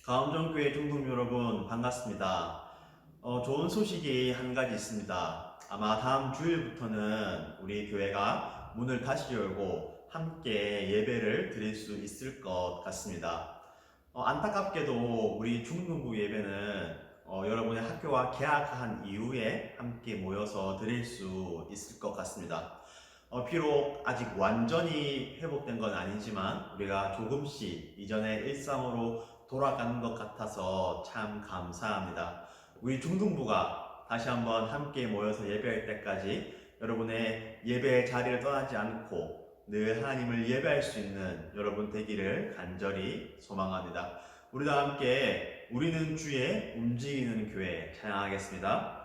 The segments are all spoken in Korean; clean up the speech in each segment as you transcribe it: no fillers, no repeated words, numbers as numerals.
가음정교회 중동 여러분 반갑습니다. 좋은 소식이 한 가지 있습니다. 아마 다음 주일부터는 우리 교회가 문을 다시 열고 함께 예배를 드릴 수 있을 것 같습니다. 안타깝게도 우리 중동부 예배는 여러분의 학교가 개학한 이후에 함께 모여서 드릴 수 있을 것 같습니다. 비록 아직 완전히 회복된 건 아니지만 우리가 조금씩 이전의 일상으로 돌아가는 것 같아서 참 감사합니다. 우리 중등부가 다시 한번 함께 모여서 예배할 때까지 여러분의 예배의 자리를 떠나지 않고 늘 하나님을 예배할 수 있는 여러분 되기를 간절히 소망합니다. 우리도 함께 우리는 주의 움직이는 교회 찬양하겠습니다.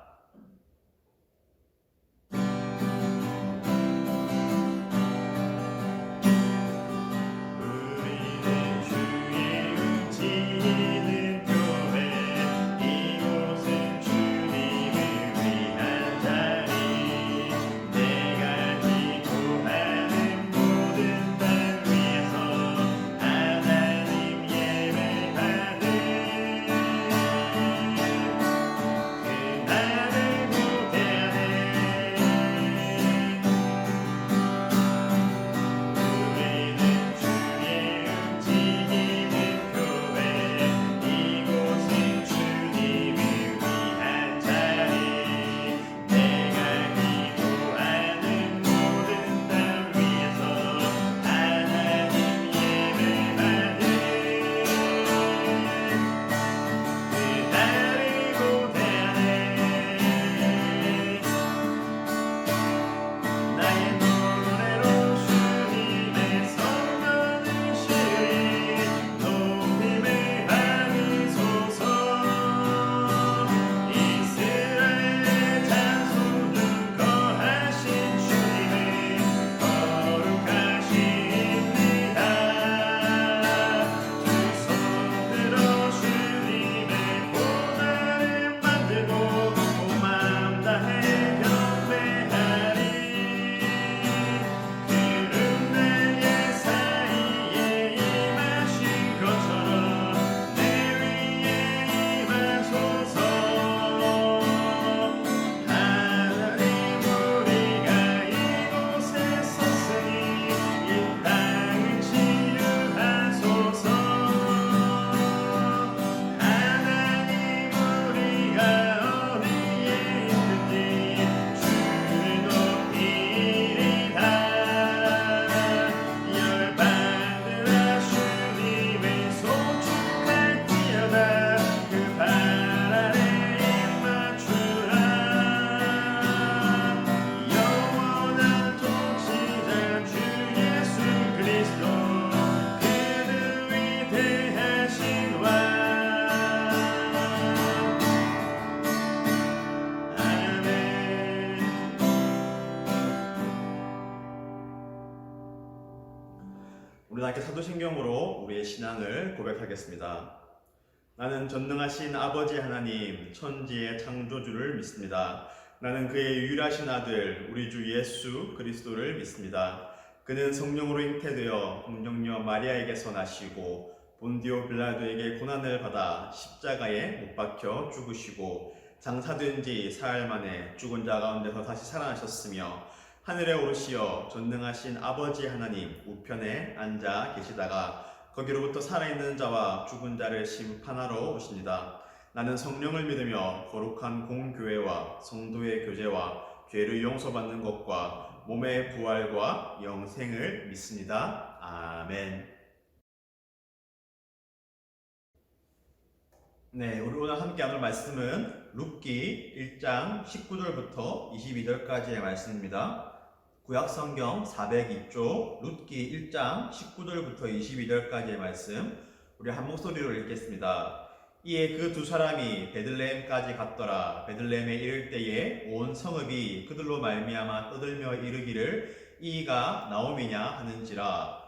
우리 함께 사도신경으로 우리의 신앙을 고백하겠습니다. 나는 전능하신 아버지 하나님 천지의 창조주를 믿습니다. 나는 그의 유일하신 아들 우리 주 예수 그리스도를 믿습니다. 그는 성령으로 잉태되어 동정녀 마리아에게서 나시고 본디오 빌라도에게 고난을 받아 십자가에 못 박혀 죽으시고 장사된 지 사흘 만에 죽은 자 가운데서 다시 살아나셨으며 하늘에 오르시어 전능하신 아버지 하나님 우편에 앉아 계시다가 거기로부터 살아있는 자와 죽은 자를 심판하러 오십니다. 나는 성령을 믿으며 거룩한 공교회와 성도의 교제와 죄를 용서받는 것과 몸의 부활과 영생을 믿습니다. 아멘. 네, 우리 오늘 함께 나눌 말씀은 룻기 1장 19절부터 22절까지의 말씀입니다. 구약성경 402쪽 룻기 1장 19절부터 22절까지의 말씀 우리 한 목소리로 읽겠습니다. 이에 그 두 사람이 베들레헴까지 갔더라. 베들레헴에 이를 때에 온 성읍이 그들로 말미암아 떠들며 이르기를 이가 나오미냐 하는지라.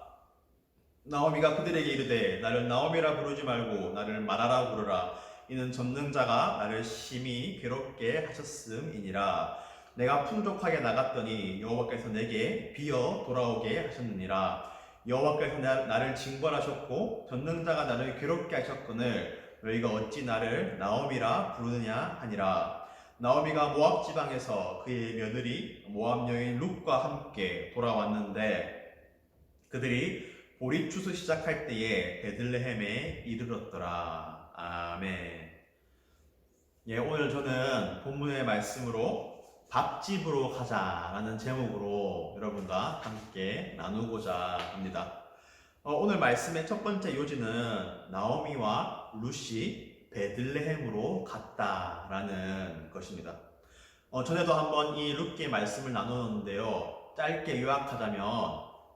나오미가 그들에게 이르되 나를 나오미라 부르지 말고 나를 마라라 부르라. 이는 전능자가 나를 심히 괴롭게 하셨음이니라. 내가 풍족하게 나갔더니 여호와께서 내게 비어 돌아오게 하셨느니라. 여호와께서 나를 징벌하셨고 전능자가 나를 괴롭게 하셨거늘 너희가 어찌 나를 나오미라 부르느냐 하니라. 나오미가 모압 지방에서 그의 며느리 모압 여인 룻과 함께 돌아왔는데 그들이 보리 추수 시작할 때에 베들레헴에 이르렀더라. 아멘. 예, 오늘 저는 본문의 말씀으로 밥집으로 가자라는 제목으로 여러분과 함께 나누고자 합니다. 오늘 말씀의 첫 번째 요지는 나오미와 룻이 베들레헴으로 갔다라는 것입니다. 전에도 한번 이 룻기의 말씀을 나누었는데요. 짧게 요약하자면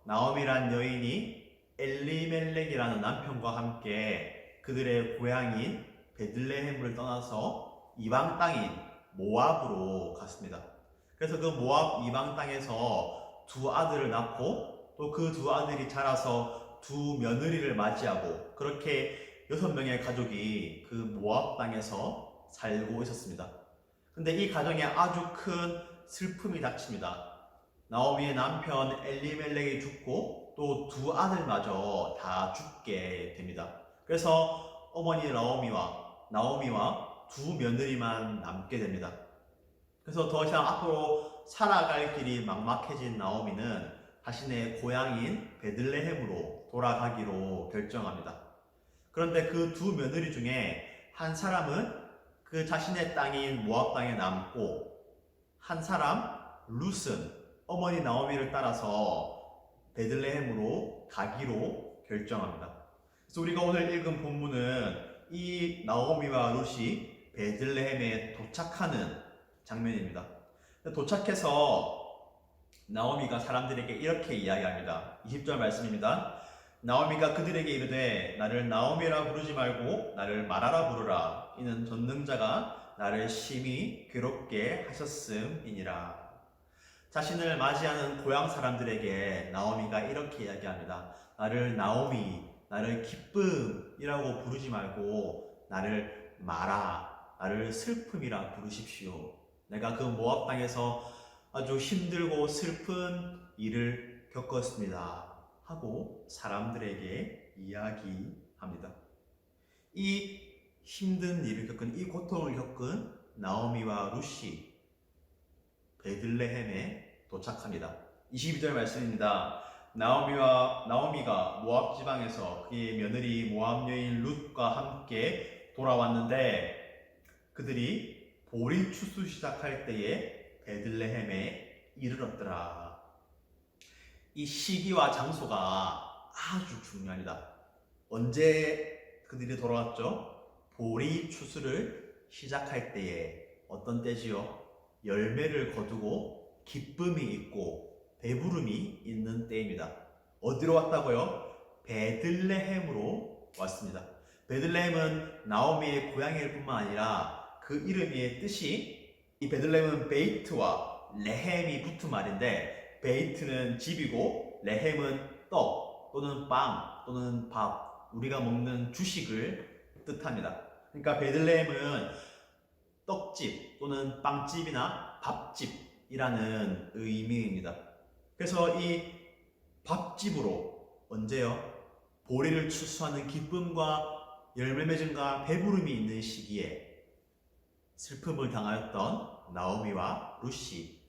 나오미란 여인이 엘리멜렉이라는 남편과 함께 그들의 고향인 베들레헴을 떠나서 이방 땅인 모압으로 갔습니다. 그래서 그 모압 이방 땅에서 두 아들을 낳고 또 그 두 아들이 자라서 두 며느리를 맞이하고 그렇게 6명의 가족이 그 모압 땅에서 살고 있었습니다. 근데 이 가정에 아주 큰 슬픔이 닥칩니다. 나오미의 남편 엘리멜렉이 죽고 또 두 아들마저 다 죽게 됩니다. 그래서 어머니 나오미와 두 며느리만 남게 됩니다. 그래서 더 이상 앞으로 살아갈 길이 막막해진 나오미는 자신의 고향인 베들레헴으로 돌아가기로 결정합니다. 그런데 그 두 며느리 중에 한 사람은 그 자신의 땅인 모압 땅에 남고 한 사람 룻은 어머니 나오미를 따라서 베들레헴으로 가기로 결정합니다. 그래서 우리가 오늘 읽은 본문은 이 나오미와 룻이 베들레헴에 도착하는 장면입니다. 도착해서 나오미가 사람들에게 이렇게 이야기합니다. 20절 말씀입니다. 나오미가 그들에게 이르되 나를 나오미라 부르지 말고 나를 마라라 부르라. 이는 전능자가 나를 심히 괴롭게 하셨음이니라. 자신을 맞이하는 고향 사람들에게 나오미가 이렇게 이야기합니다. 나를 나오미, 나를 기쁨이라고 부르지 말고 나를 마라, 나를 슬픔이라 부르십시오. 내가 그 모압 땅에서 아주 힘들고 슬픈 일을 겪었습니다. 하고 사람들에게 이야기합니다. 이 힘든 일을 겪은, 이 고통을 겪은 나오미와 룻이 베들레헴에 도착합니다. 22절 말씀입니다. 나오미가 모압 지방에서 그의 며느리 모압 여인 룻과 함께 돌아왔는데 그들이 보리 추수 시작할 때에 베들레헴에 이르렀더라. 이 시기와 장소가 아주 중요합니다. 언제 그들이 돌아왔죠? 보리 추수를 시작할 때에 어떤 때지요? 열매를 거두고 기쁨이 있고 배부름이 있는 때입니다. 어디로 왔다고요? 베들레헴으로 왔습니다. 베들레헴은 나오미의 고향일 뿐만 아니라 그 이름의 뜻이 이 베들레헴은 베이트와 레헴이 붙은 말인데 베이트는 집이고 레헴은 떡 또는 빵 또는 밥, 우리가 먹는 주식을 뜻합니다. 그러니까 베들레헴은 떡집 또는 빵집이나 밥집이라는 의미입니다. 그래서 이 밥집으로 언제요? 보리를 추수하는 기쁨과 열매 맺음과 배부름이 있는 시기에 슬픔을 당하였던 나오미와 룻이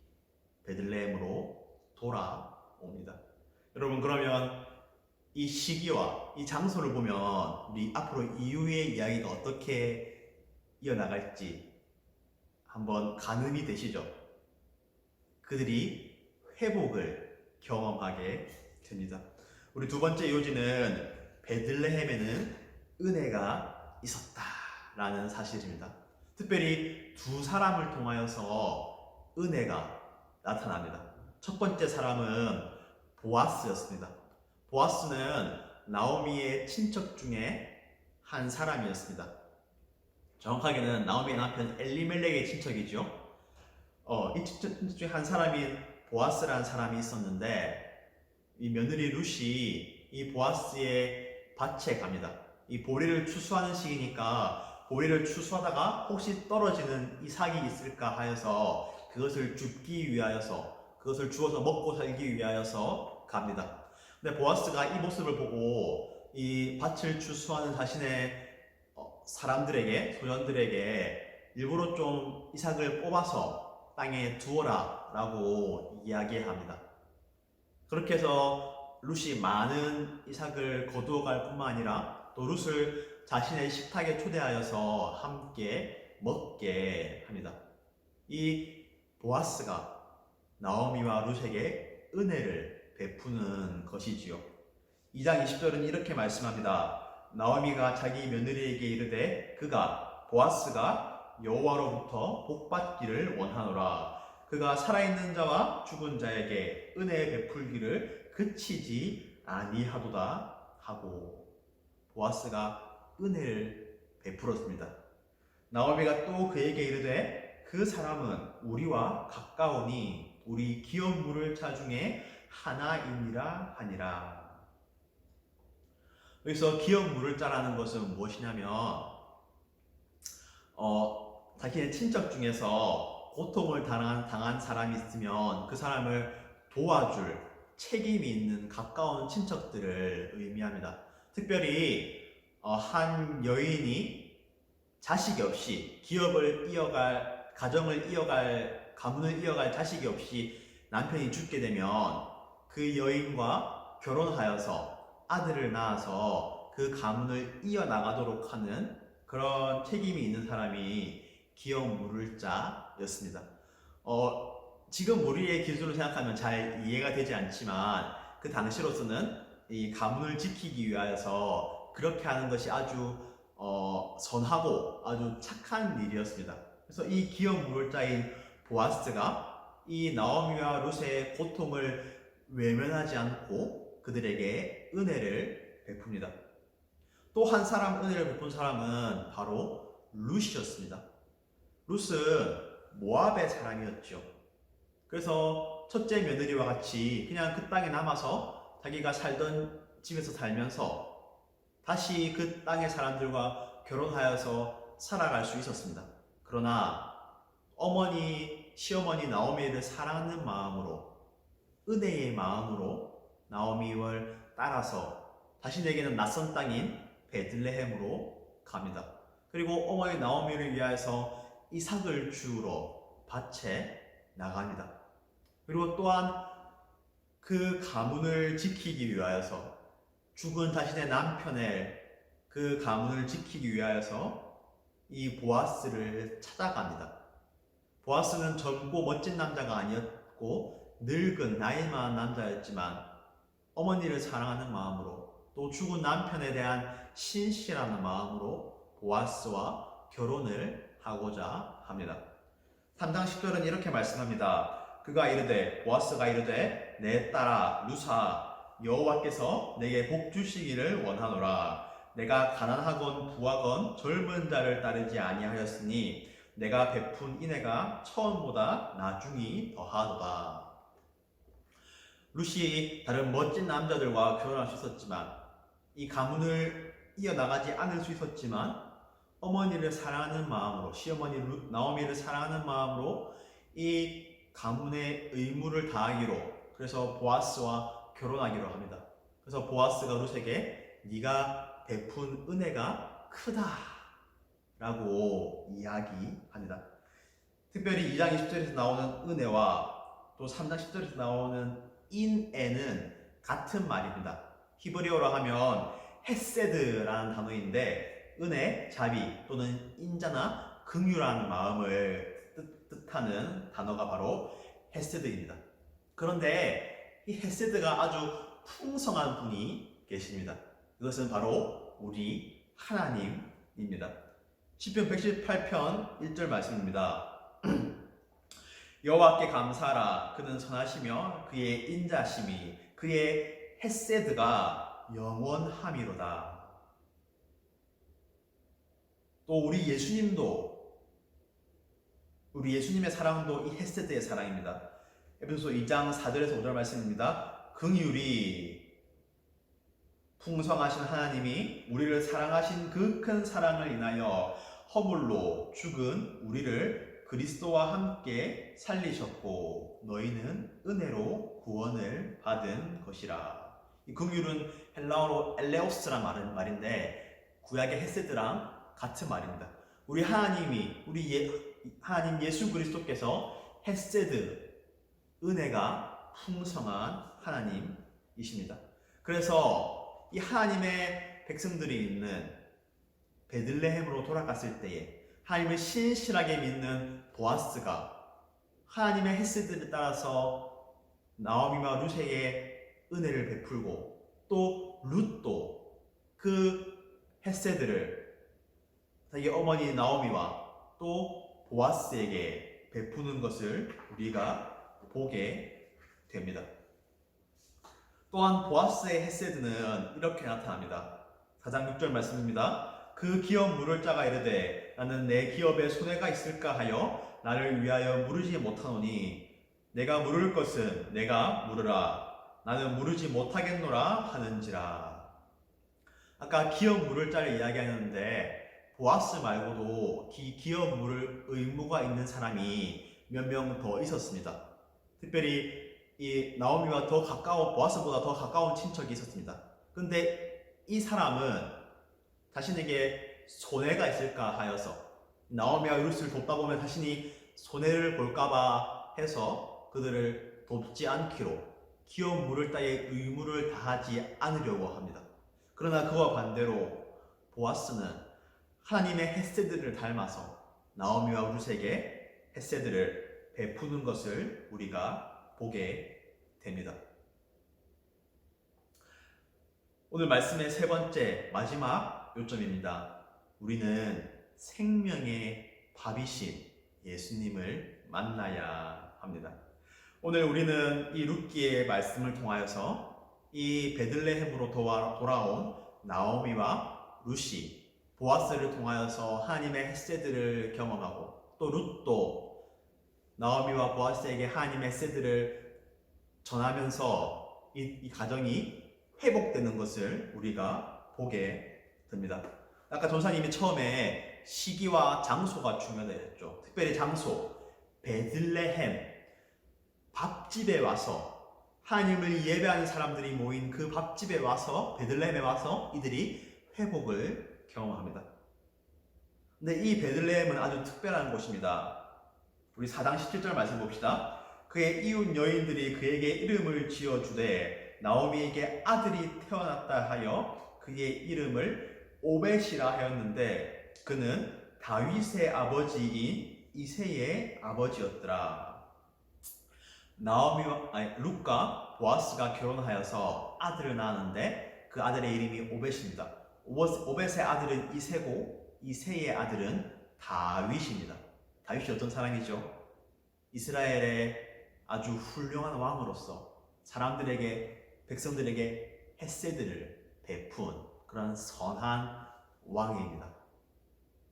베들레헴으로 돌아옵니다. 여러분, 그러면 이 시기와 이 장소를 보면 우리 앞으로 이후의 이야기가 어떻게 이어나갈지 한번 가늠이 되시죠? 그들이 회복을 경험하게 됩니다. 우리 두 번째 요지는 베들레헴에는 은혜가 있었다라는 사실입니다. 특별히 두 사람을 통하여서 은혜가 나타납니다. 첫 번째 사람은 보아스였습니다. 보아스는 나오미의 친척 중에 한 사람이었습니다. 정확하게는 나오미의 남편 엘리멜렉의 친척이죠. 이 친척 중에 한 사람인 보아스라는 사람이 있었는데 이 며느리 룻이 이 보아스의 밭에 갑니다. 이 보리를 추수하는 시기니까 보리를 추수하다가 혹시 떨어지는 이삭이 있을까 하여서 그것을 줍기 위하여서, 그것을 주워서 먹고 살기 위하여서 갑니다. 근데 보아스가 이 모습을 보고 이 밭을 추수하는 자신의 사람들에게, 소년들에게 일부러 좀 이삭을 뽑아서 땅에 두어라 라고 이야기합니다. 그렇게 해서 룻이 많은 이삭을 거두어갈 뿐만 아니라 또 룻을 자신의 식탁에 초대하여서 함께 먹게 합니다. 이 보아스가 나오미와 룻에게 은혜를 베푸는 것이지요. 2장 20절은 이렇게 말씀합니다. 나오미가 자기 며느리에게 이르되 그가 보아스가 여호와로부터 복받기를 원하노라. 그가 살아있는 자와 죽은 자에게 은혜 베풀기를 그치지 아니하도다 하고 보아스가 은혜를 베풀었습니다. 나오미가 또 그에게 이르되 그 사람은 우리와 가까우니 우리 기업 물을 자 중에 하나이니라 하니라. 여기서 기업 물을 자라는 것은 무엇이냐면 자기의 친척 중에서 고통을 당한 사람이 있으면 그 사람을 도와줄 책임이 있는 가까운 친척들을 의미합니다. 특별히 한 여인이 자식이 없이 가정을 이어갈, 가문을 이어갈 자식이 없이 남편이 죽게 되면 그 여인과 결혼하여서 아들을 낳아서 그 가문을 이어나가도록 하는 그런 책임이 있는 사람이 기업 물을 자였습니다. 지금 우리의 기준으로 생각하면 잘 이해가 되지 않지만 그 당시로서는 이 가문을 지키기 위하여서 그렇게 하는 것이 아주 선하고 아주 착한 일이었습니다. 그래서 이 기업 물을 자인 보아스가 이 나오미와 룻의 고통을 외면하지 않고 그들에게 은혜를 베풉니다. 또 한 사람 은혜를 베푼 사람은 바로 룻이었습니다. 룻은 모압의 사람이었죠. 그래서 첫째 며느리와 같이 그냥 그 땅에 남아서 자기가 살던 집에서 살면서 다시 그 땅의 사람들과 결혼하여서 살아갈 수 있었습니다. 그러나 시어머니 나오미를 사랑하는 마음으로, 은혜의 마음으로 나오미를 따라서 자신에게는 낯선 땅인 베들레헴으로 갑니다. 그리고 어머니 나오미를 위하여서 이삭을 주우러 밭에 나갑니다. 그리고 또한 그 가문을 지키기 위하여서 죽은 자신의 남편의 그 가문을 지키기 위하여서 이 보아스를 찾아갑니다. 보아스는 젊고 멋진 남자가 아니었고 늙은 나이 많은 남자였지만 어머니를 사랑하는 마음으로 또 죽은 남편에 대한 신실한 마음으로 보아스와 결혼을 하고자 합니다. 3장 10절은 이렇게 말씀합니다. 보아스가 이르되 내 딸아 룻아 여호와께서 내게 복 주시기를 원하노라. 내가 가난하건 부하건 젊은 자를 따르지 아니하였으니 내가 베푼 인애가 처음보다 나중이 더하도다. 룻이 다른 멋진 남자들과 결혼할 수 있었지만 이 가문을 이어나가지 않을 수 있었지만 어머니를 사랑하는 마음으로, 시어머니 나오미를 사랑하는 마음으로 이 가문의 의무를 다하기로, 그래서 보아스와 결혼하기로 합니다. 그래서 보아스가 룻에게 네가 베푼 은혜가 크다 라고 이야기합니다. 특별히 2장 20절에서 나오는 은혜와 또 3장 10절에서 나오는 인애는 같은 말입니다. 히브리어로 하면 헤세드라는 단어인데 은혜, 자비 또는 인자나 긍휼한 마음을 뜻하는 단어가 바로 헤세드입니다. 그런데 이 헤세드가 아주 풍성한 분이 계십니다. 그것은 바로 우리 하나님입니다. 시편 118편 1절 말씀입니다. 여호와께 감사하라. 그는 선하시며 그의 인자심이 그의 헤세드가 영원함이로다. 또 우리 예수님의 사랑도 이 헤세드의 사랑입니다. 에베소서 2장 4절에서 5절 말씀입니다. 긍휼이 풍성하신 하나님이 우리를 사랑하신 그 큰 사랑을 인하여 허물로 죽은 우리를 그리스도와 함께 살리셨고 너희는 은혜로 구원을 받은 것이라. 이 긍휼은 헬라어로 엘레오스란 말인데 구약의 헤세드랑 같은 말입니다. 우리 하나님이 하나님 예수 그리스도께서 헤세드 은혜가 풍성한 하나님이십니다. 그래서 이 하나님의 백성들이 있는 베들레헴으로 돌아갔을 때에 하나님을 신실하게 믿는 보아스가 하나님의 헤세드를 따라서 나오미와 룻에게 은혜를 베풀고 또 룻도 그 헤세드를 자기 어머니 나오미와 또 보아스에게 베푸는 것을 우리가 보게 됩니다. 또한 보아스의 헤세드는 이렇게 나타납니다. 4장 6절 말씀입니다. 그 기업 물을 자가 이르되 나는 내 기업에 손해가 있을까 하여 나를 위하여 물으지 못하노니 내가 물을 것은 내가 물으라 나는 물으지 못하겠노라 하는지라. 아까 기업 물을 자를 이야기하는데 보아스 말고도 기업 물을 의무가 있는 사람이 몇 명 더 있었습니다. 특별히 이 나오미와 더 가까운 보아스보다 더 가까운 친척이 있었습니다. 근데 이 사람은 자신에게 손해가 있을까 하여서 나오미와 룻을 돕다 보면 자신이 손해를 볼까봐 해서 그들을 돕지 않기로 기업 물을 따의 의무를 다하지 않으려고 합니다. 그러나 그와 반대로 보아스는 하나님의 헤세드를 닮아서 나오미와 룻에게 헤세드를 베푸는 것을 우리가 보게 됩니다. 오늘 말씀의 세 번째 마지막 요점입니다. 우리는 생명의 밥이신 예수님을 만나야 합니다. 오늘 우리는 이 룻기의 말씀을 통하여서 이 베들레헴으로 돌아온 나오미와 룻이 보아스를 통하여서 하나님의 헤세드를 경험하고 또 룻도 나오미와 보아스에게 하나님의 헤세드를 전하면서 이 가정이 회복되는 것을 우리가 보게 됩니다. 아까 전사님이 처음에 시기와 장소가 중요하다 했죠. 특별히 장소, 베들레헴 밥집에 와서 하나님을 예배하는 사람들이 모인 그 밥집에 와서 베들레헴에 와서 이들이 회복을 경험합니다. 근데 이 베들레헴은 아주 특별한 곳입니다. 우리 4장 17절 말씀 봅시다. 그의 이웃 여인들이 그에게 이름을 지어주되 나오미에게 아들이 태어났다 하여 그의 이름을 오벳이라 하였는데 그는 다윗의 아버지인 이새의 아버지였더라. 룻과 보아스가 결혼하여서 아들을 낳았는데 그 아들의 이름이 오벳입니다. 오벳의 아들은 이새고 이새의 아들은 다윗입니다. 다윗이 어떤 사람이죠? 이스라엘의 아주 훌륭한 왕으로서 백성들에게 헤세드를 베푼 그런 선한 왕입니다.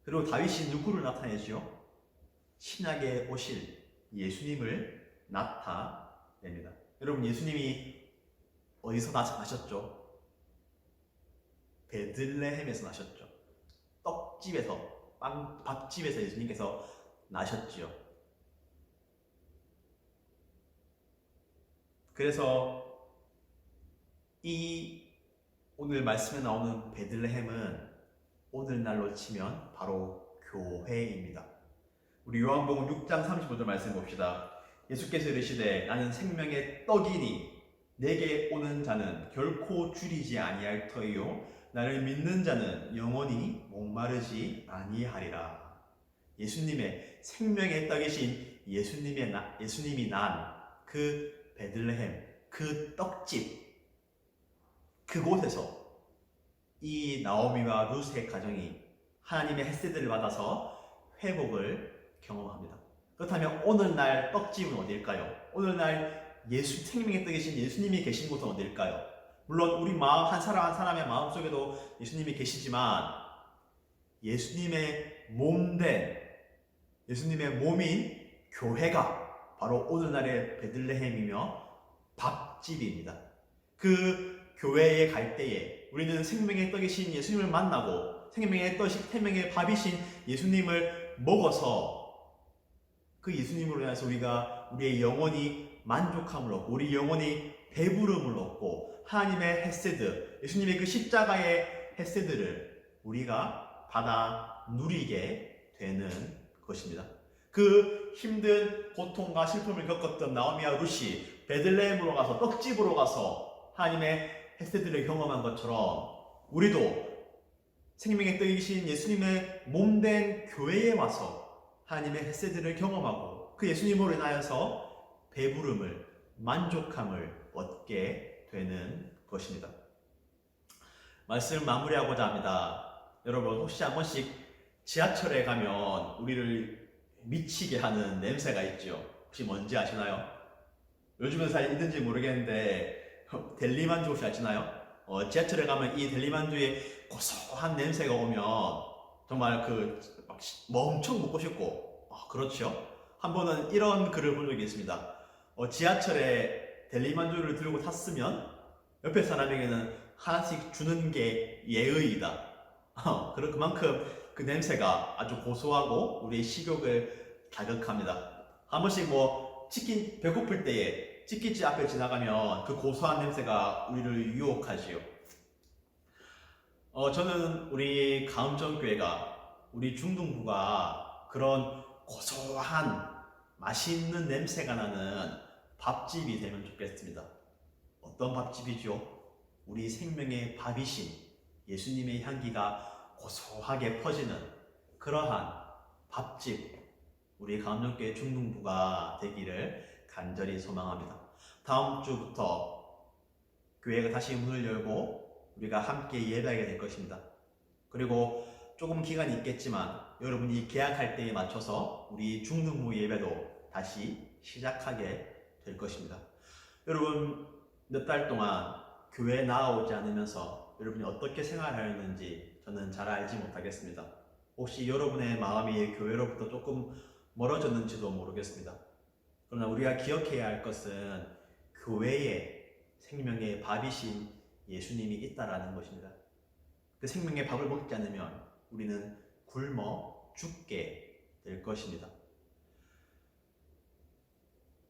그리고 다윗이 누구를 나타내죠? 신약에 오실 예수님을 나타냅니다. 여러분, 예수님이 어디서 나셨죠? 베들레헴에서 나셨죠. 떡집에서, 밥집에서 예수님께서 나셨지요. 그래서 이 오늘 말씀에 나오는 베들레헴은 오늘날로 치면 바로 교회입니다. 우리 요한복음 6장 35절 말씀 봅시다. 예수께서 이르시되 나는 생명의 떡이니 내게 오는 자는 결코 줄이지 아니할 터이요 나를 믿는 자는 영원히 목마르지 아니하리라. 예수님의 생명의 떡이신 예수님이 난 그 베들레헴, 그 떡집, 그곳에서 이 나오미와 룻의 가정이 하나님의 헤세드를 받아서 회복을 경험합니다. 그렇다면 오늘날 떡집은 어딜까요? 오늘날 생명의 떡이신 예수님이 계신 곳은 어딜까요? 물론 우리 마음 한 사람 한 사람의 마음속에도 예수님이 계시지만 예수님의 몸인 교회가 바로 오늘날의 베들레헴이며 밥집입니다. 그 교회에 갈 때에 우리는 생명의 떡이신 예수님을 만나고 생명의 밥이신 예수님을 먹어서 그 예수님으로 인해서 우리의 영혼이 만족함을 얻고 우리 영혼이 배부름을 얻고 하나님의 헤세드, 예수님의 그 십자가의 헤세드를 우리가 받아 누리게 되는 것입니다. 그 힘든 고통과 슬픔을 겪었던 나오미와 룻이 베들레헴으로 가서 떡집으로 가서 하나님의 햇새들을 경험한 것처럼 우리도 생명의 떡이신 예수님의 몸된 교회에 와서 하나님의 햇새들을 경험하고 그 예수님으로 인하여서 배부름을 만족함을 얻게 되는 것입니다. 말씀을 마무리하고자 합니다. 여러분 혹시 한 번씩 지하철에 가면 우리를 미치게 하는 냄새가 있죠. 혹시 뭔지 아시나요? 요즘은 잘 있는지 모르겠는데 델리만두 혹시 아시나요? 지하철에 가면 이 델리만두의 고소한 냄새가 오면 정말 엄청 먹고 싶고 그렇죠. 한 번은 이런 글을 본 적이 있습니다. 지하철에 델리만두를 들고 탔으면 옆에 사람에게는 하나씩 주는 게 예의이다. 그만큼 그 냄새가 아주 고소하고 우리의 식욕을 자극합니다. 한 번씩 치킨 배고플 때에 치킨집 앞에 지나가면 그 고소한 냄새가 우리를 유혹하지요. 저는 우리 가음정교회가 우리 중등부가 그런 고소한 맛있는 냄새가 나는 밥집이 되면 좋겠습니다. 어떤 밥집이죠? 우리 생명의 밥이신 예수님의 향기가 고소하게 퍼지는 그러한 밥집 우리 가음정교회 중등부가 되기를 간절히 소망합니다. 다음 주부터 교회가 다시 문을 열고 우리가 함께 예배하게 될 것입니다. 그리고 조금 기간이 있겠지만 여러분이 계약할 때에 맞춰서 우리 중등부 예배도 다시 시작하게 될 것입니다. 여러분 몇 달 동안 교회에 나아오지 않으면서 여러분이 어떻게 생활하였는지 저는 잘 알지 못하겠습니다. 혹시 여러분의 마음이 교회로부터 조금 멀어졌는지도 모르겠습니다. 그러나 우리가 기억해야 할 것은 교회에 생명의 밥이신 예수님이 있다라는 것입니다. 그 생명의 밥을 먹지 않으면 우리는 굶어 죽게 될 것입니다.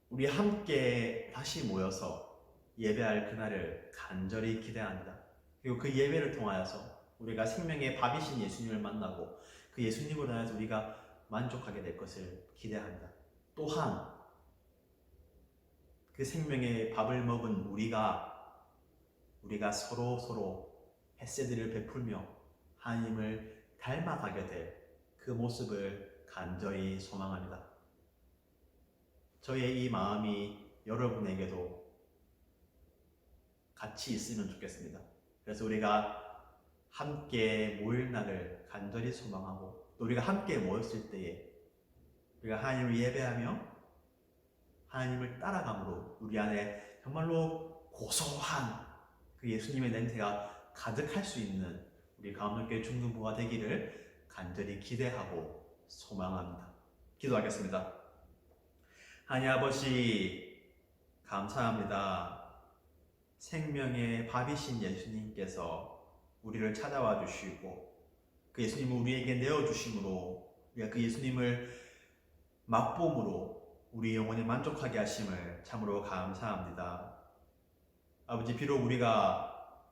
우리 함께 다시 모여서 예배할 그날을 간절히 기대합니다. 그리고 그 예배를 통하여서 우리가 생명의 밥이신 예수님을 만나고 그 예수님으로 인해서 우리가 만족하게 될 것을 기대합니다. 또한 그 생명의 밥을 먹은 우리가 서로 햇새들을 베풀며 하나님을 닮아가게 될 그 모습을 간절히 소망합니다. 저의 이 마음이 여러분에게도 같이 있으면 좋겠습니다. 그래서 우리가 함께 모일 날을 간절히 소망하고 또 우리가 함께 모였을 때에 우리가 하나님을 예배하며 하나님을 따라감으로 우리 안에 정말로 고소한 그 예수님의 냄새가 가득할 수 있는 우리 가음정교회 중등부가 되기를 간절히 기대하고 소망합니다. 기도하겠습니다. 하나님 아버지 감사합니다. 생명의 밥이신 예수님께서 우리를 찾아와 주시고 그 예수님을 우리에게 내어주심으로 우리가 그 예수님을 맛봄으로 우리 영혼이 만족하게 하심을 참으로 감사합니다. 아버지 비록 우리가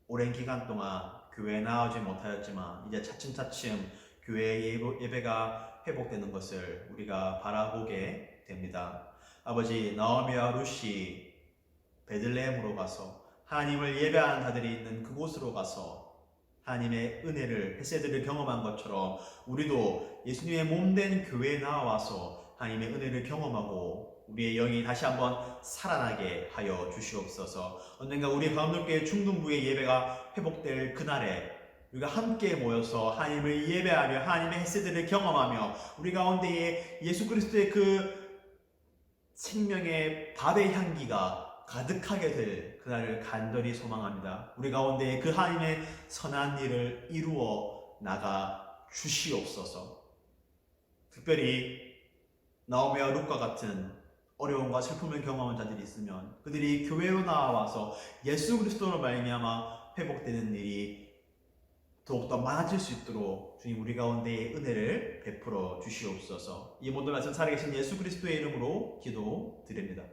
오랜 기간 동안 교회에 나오지 못하였지만 이제 차츰차츰 교회 예배가 회복되는 것을 우리가 바라보게 됩니다. 아버지 나오미와 룻이 베들레헴으로 가서 하나님을 예배하는 자들이 있는 그곳으로 가서 하나님의 은혜를 햇새들을 경험한 것처럼 우리도 예수님의 몸된 교회에 나와서 하나님의 은혜를 경험하고 우리의 영이 다시 한번 살아나게 하여 주시옵소서. 언젠가 우리 가음정교회 중등부의 예배가 회복될 그날에 우리가 함께 모여서 하나님을 예배하며 하나님의 햇새들을 경험하며 우리 가운데에 예수 그리스도의 그 생명의 밥의 향기가 가득하게 될 그날을 간절히 소망합니다. 우리 가운데 그 하나님의 선한 일을 이루어 나가 주시옵소서. 특별히 나오미와 룻과 같은 어려움과 슬픔을 경험한 자들이 있으면 그들이 교회로 나와서 예수 그리스도로 말미암아 회복되는 일이 더욱더 많아질 수 있도록 주님 우리 가운데에 은혜를 베풀어 주시옵소서. 이 모든 말씀 살아계신 예수 그리스도의 이름으로 기도드립니다.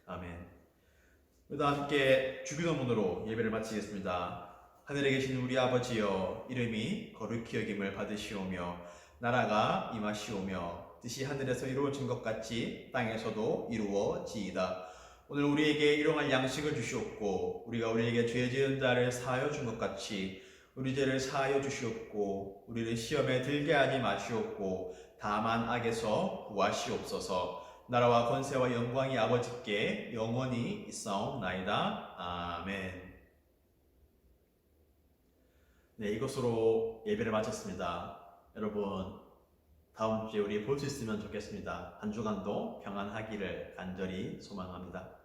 아멘. 우리도 함께 주기도문으로 예배를 마치겠습니다. 하늘에 계신 우리 아버지여, 이름이 거룩히 여김을 받으시오며 나라가 임하시오며 뜻이 하늘에서 이루어진 것 같이 땅에서도 이루어지이다. 오늘 우리에게 일용할 양식을 주시옵고 우리가 우리에게 죄 지은 자를 사하여 준 것 같이 우리 죄를 사하여 주시옵고 우리를 시험에 들게 하지 마시옵고 다만 악에서 구하시옵소서. 나라와 권세와 영광이 아버지께 영원히 있사옵나이다. 아멘. 네, 이것으로 예배를 마쳤습니다. 여러분, 다음 주에 우리 볼 수 있으면 좋겠습니다. 한 주간도 평안하기를 간절히 소망합니다.